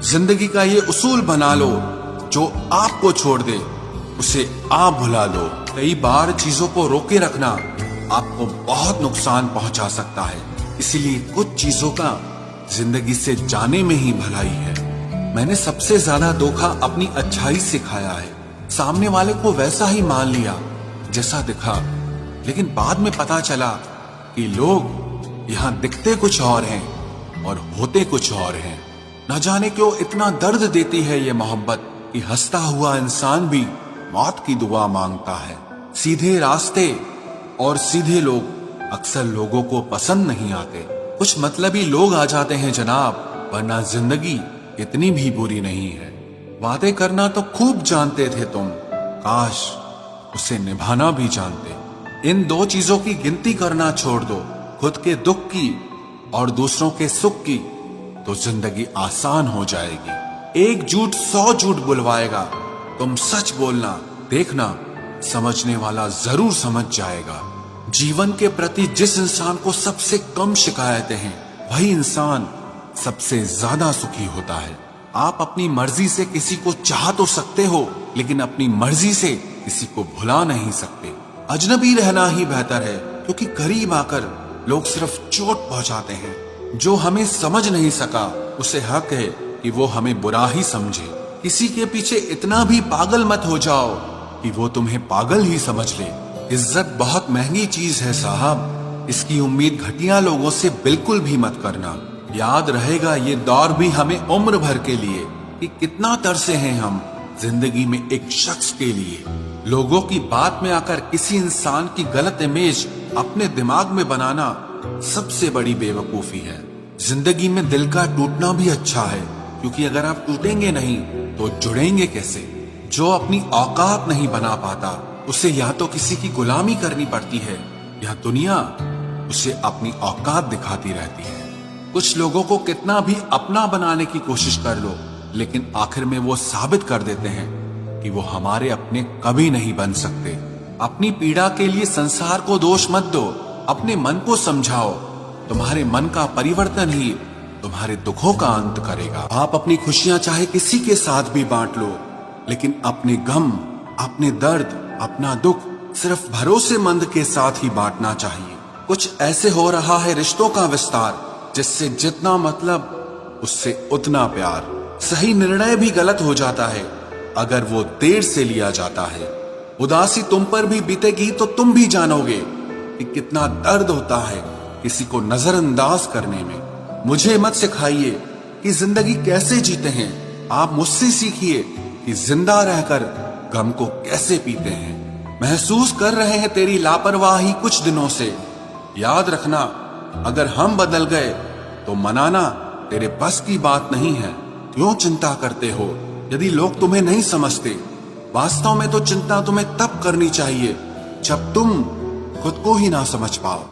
जिंदगी का ये उसूल बना लो, जो आपको छोड़ दे उसे आप भुला लो। कई बार चीजों को रोके रखना आपको बहुत नुकसान पहुंचा सकता है, इसीलिए कुछ चीजों का जिंदगी से जाने में ही भलाई है। मैंने सबसे ज्यादा धोखा अपनी अच्छाई से खाया है। सामने वाले को वैसा ही मान लिया जैसा दिखा, लेकिन बाद में पता चला कि लोग यहाँ दिखते कुछ और हैं और होते कुछ और हैं। न जाने क्यों इतना दर्द देती है ये मोहब्बत कि हंसता हुआ इंसान भी मौत की दुआ मांगता है। सीधे रास्ते और सीधे लोग अक्सर लोगों को पसंद नहीं आते। कुछ मतलबी लोग आ जाते हैं जनाब, वरना जिंदगी इतनी भी बुरी नहीं है। वादे करना तो खूब जानते थे तुम, काश उसे निभाना भी जानते। इन दो चीजों की गिनती करना छोड़ दो, खुद के दुख की और दूसरों के सुख की, तो जिंदगी आसान हो जाएगी। एक झूठ 100 झूठ बुलवाएगा, तुम सच बोलना, देखना समझने वाला जरूर समझ जाएगा। जीवन के प्रति जिस इंसान को सबसे कम शिकायतें हैं, वही इंसान सबसे ज्यादा सुखी होता है। आप अपनी मर्जी से किसी को चाह तो सकते हो, लेकिन अपनी मर्जी से किसी को भुला नहीं सकते। अजनबी रहना ही बेहतर है, क्योंकि करीब आकर लोग सिर्फ चोट पहुंचाते हैं। जो हमें समझ नहीं सका उसे हक है कि वो हमें बुरा ही समझे। किसी के पीछे इतना भी पागल मत हो जाओ कि वो तुम्हें पागल ही समझ ले। इज्जत बहुत महंगी चीज है साहब, इसकी उम्मीद घटिया लोगों से बिल्कुल भी मत करना। याद रहेगा ये दौर भी हमें उम्र भर के लिए कि कितना तरसे हैं हम जिंदगी में एक शख्स के लिए। लोगों की बात में आकर किसी इंसान की गलत इमेज अपने दिमाग में बनाना सबसे बड़ी बेवकूफी है। जिंदगी में दिल का टूटना भी अच्छा है, क्योंकि अगर आप टूटेंगे नहीं तो जुड़ेंगे कैसे। जो अपनी औकात नहीं बना पाता उसे या तो किसी की गुलामी करनी पड़ती है, या दुनिया उसे अपनी औकात दिखाती रहती है। कुछ लोगों को कितना भी अपना बनाने की कोशिश कर लो, लेकिन आखिर में वो साबित कर देते हैं कि वो हमारे अपने कभी नहीं बन सकते। अपनी पीड़ा के लिए संसार को दोष मत दो, अपने मन को समझाओ। तुम्हारे मन का परिवर्तन ही तुम्हारे दुखों का अंत करेगा। आप अपनी खुशियां चाहे किसी के साथ भी बांट लो, लेकिन अपने गम, अपने दर्द, अपना दुख सिर्फ भरोसेमंद के साथ ही बांटना चाहिए। कुछ ऐसे हो रहा है रिश्तों का विस्तार, जिससे जितना मतलब उससे उतना प्यार। सही निर्णय भी गलत हो जाता है अगर वो देर से लिया जाता है। उदासी तुम पर भी बीतेगी तो तुम भी जानोगे कि कितना दर्द होता है किसी को नजरअंदाज करने में। मुझे मत सिखाइए कि जिंदगी कैसे जीते हैं, आप मुझसे सीखिए कि जिंदा रहकर गम को कैसे पीते हैं। महसूस कर रहे हैं तेरी लापरवाही कुछ दिनों से। याद रखना, अगर हम बदल गए तो मनाना तेरे बस की बात नहीं है। क्यों चिंता करते हो यदि लोग तुम्हें नहीं समझते? वास्तव में तो चिंता तुम्हें तब करनी चाहिए जब तुम खुद को ही ना समझ पाओ।